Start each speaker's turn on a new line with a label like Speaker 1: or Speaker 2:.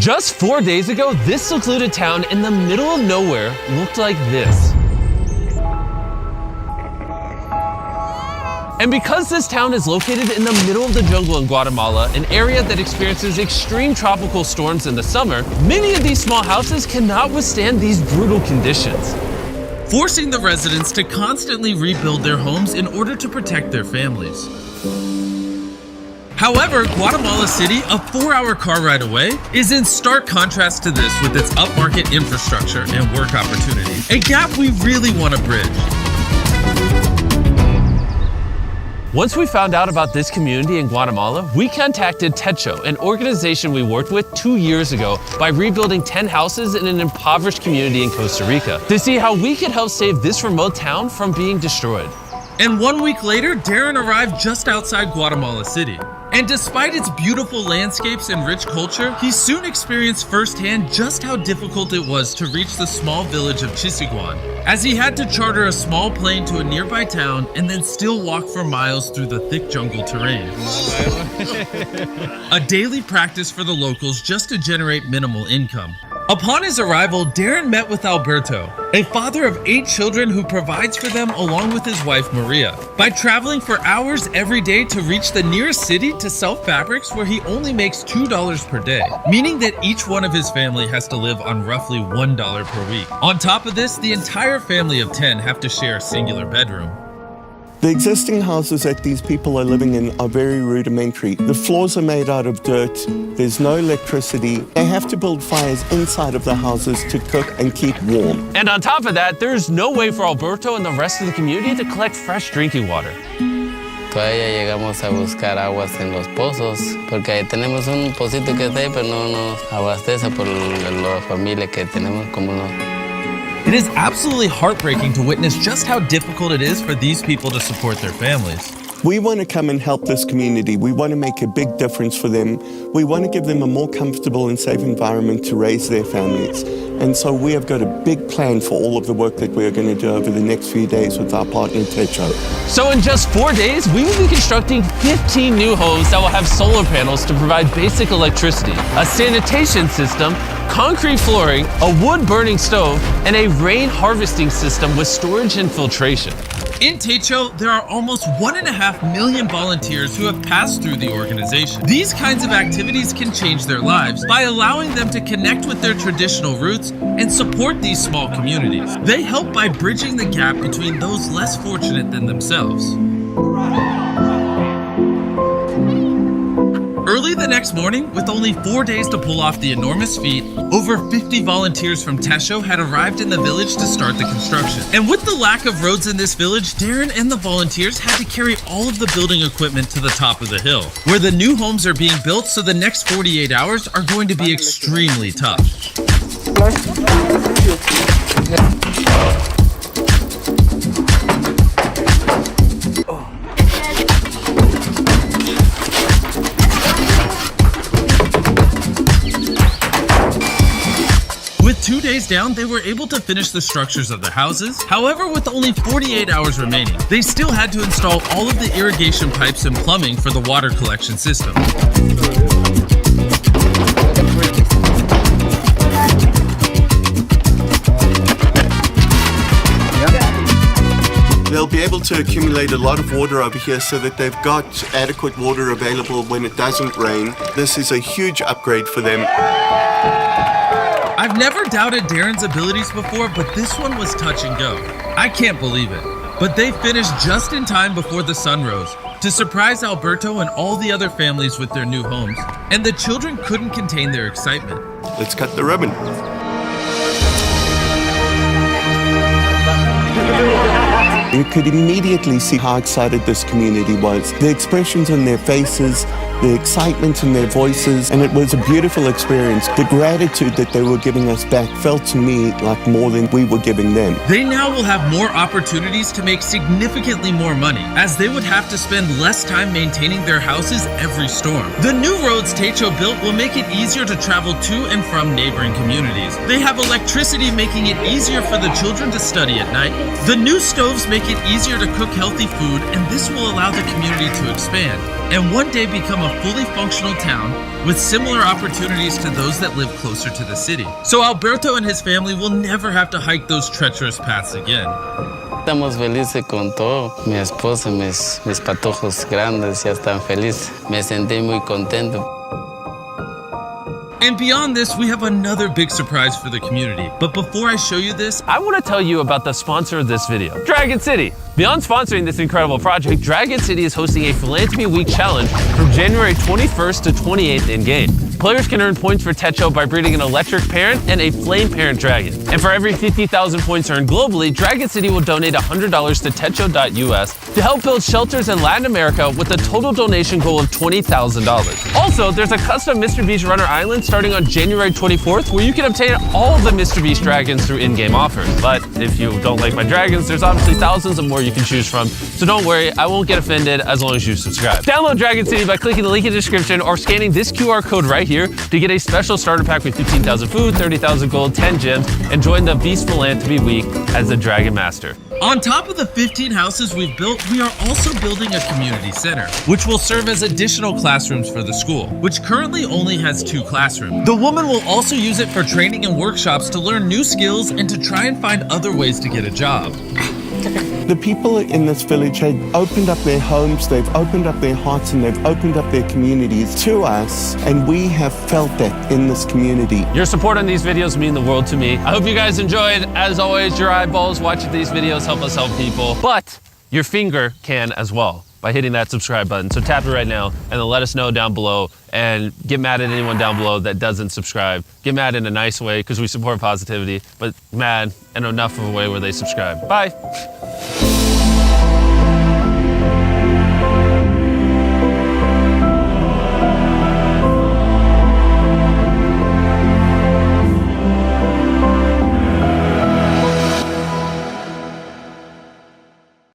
Speaker 1: Just 4 days ago, this secluded town in the middle of nowhere looked like this. And because this town is located in the middle of the jungle in Guatemala, an area that experiences extreme tropical storms in the summer, many of these small houses cannot withstand these brutal conditions, forcing the residents to constantly rebuild their homes in order to protect their families. However, Guatemala City, a 4-hour car ride away, is in stark contrast to this with its upmarket infrastructure and work opportunities, a gap we really want to bridge. Once we found out about this community in Guatemala, we contacted Techo, an organization we worked with 2 years ago by rebuilding 10 houses in an impoverished community in Costa Rica, to see how we could help save this remote town from being destroyed. And 1 week later, Darren arrived just outside Guatemala City. And despite its beautiful landscapes and rich culture, he soon experienced firsthand just how difficult it was to reach the small village of Chisiguan, as he had to charter a small plane to a nearby town and then still walk for miles through the thick jungle terrain. A daily practice for the locals just to generate minimal income. Upon his arrival, Darren met with Alberto, a father of 8 children who provides for them along with his wife Maria, by traveling for hours every day to reach the nearest city to sell fabrics where he only makes $2 per day, meaning that each one of his family has to live on roughly $1 per week. On top of this, the entire family of 10 have to share a singular bedroom.
Speaker 2: The existing houses that these people are living in are very rudimentary. The floors are made out of dirt, there's no electricity. They have to build fires inside of the houses to cook and keep warm.
Speaker 1: And on top of that, there's no way for Alberto and the rest of the community to collect fresh drinking water.
Speaker 3: Todavía llegamos a buscar aguas en los pozos, porque ahí tenemos un pocito que está ahí, pero no nos abastece por la familia que tenemos como no.
Speaker 1: It is absolutely heartbreaking to witness just how difficult it is for these people to support their families.
Speaker 2: We want to come and help this community. We want to make a big difference for them. We want to give them a more comfortable and safe environment to raise their families. And so we have got a big plan for all of the work that we are going to do over the next few days with our partner Techo.
Speaker 1: So in just 4 days, we will be constructing 15 new homes that will have solar panels to provide basic electricity, a sanitation system, concrete flooring, a wood-burning stove, and a rain harvesting system with storage and filtration. In Techo, there are almost 1.5 million volunteers who have passed through the organization. These kinds of activities can change their lives by allowing them to connect with their traditional roots and support these small communities. They help by bridging the gap between those less fortunate than themselves. Early the next morning, with only 4 days to pull off the enormous feat, over 50 volunteers from Techo had arrived in the village to start the construction. And with the lack of roads in this village, Darren and the volunteers had to carry all of the building equipment to the top of the hill, where the new homes are being built, so the next 48 hours are going to be extremely tough. With 2 days down, they were able to finish the structures of the houses. However, with only 48 hours remaining, they still had to install all of the irrigation pipes and plumbing for the water collection system.
Speaker 2: They'll be able to accumulate a lot of water over here so that they've got adequate water available when it doesn't rain. This is a huge upgrade for them.
Speaker 1: I've never doubted Darren's abilities before, but this one was touch and go. I can't believe it. But they finished just in time before the sun rose to surprise Alberto and all the other families with their new homes, and the children couldn't contain their excitement.
Speaker 2: Let's cut the ribbon. You could immediately see how excited this community was. The expressions on their faces, the excitement in their voices, and it was a beautiful experience. The gratitude that they were giving us back felt to me like more than we were giving them.
Speaker 1: They now will have more opportunities to make significantly more money, as they would have to spend less time maintaining their houses every storm. The new roads Techo built will make it easier to travel to and from neighboring communities. They have electricity, making it easier for the children to study at night. The new stoves make it easier to cook healthy food, and this will allow the community to expand and one day become a fully functional town with similar opportunities to those that live closer to the city. So Alberto and his family will never have to hike those treacherous paths again.
Speaker 3: Estamos felices con todo. Mi esposa, mis patojos grandes ya están felices. Me sentí muy contento.
Speaker 1: And beyond this, we have another big surprise for the community. But before I show you this, I want to tell you about the sponsor of this video, Dragon City. Beyond sponsoring this incredible project, Dragon City is hosting a Philanthropy Week Challenge from January 21st to 28th in-game. Players can earn points for Techo by breeding an electric parent and a flame parent dragon. And for every 50,000 points earned globally, Dragon City will donate $100 to Techo.us to help build shelters in Latin America with a total donation goal of $20,000. Also, there's a custom Mr. Beast Runner Island starting on January 24th where you can obtain all of the Mr. Beast dragons through in-game offers. But if you don't like my dragons, there's obviously thousands of more you can choose from. So don't worry, I won't get offended as long as you subscribe. Download Dragon City by clicking the link in the description or scanning this QR code right here to get a special starter pack with 15,000 food, 30,000 gold, 10 gems, and join the Beast Philanthropy Week as the Dragon Master. On top of the 15 houses we've built, we are also building a community center, which will serve as additional classrooms for the school, which currently only has 2 classrooms. The woman will also use it for training and workshops to learn new skills and to try and find other ways to get a job.
Speaker 2: The people in this village have opened up their homes, they've opened up their hearts, and they've opened up their communities to us, and we have felt that in this community.
Speaker 1: Your support on these videos mean the world to me. I hope you guys enjoyed. As always, your eyeballs watching these videos help us help people, but your finger can as well by hitting that subscribe button. So tap it right now and then let us know down below, and get mad at anyone down below that doesn't subscribe. Get mad in a nice way because we support positivity, but mad in enough of a way where they subscribe. Bye.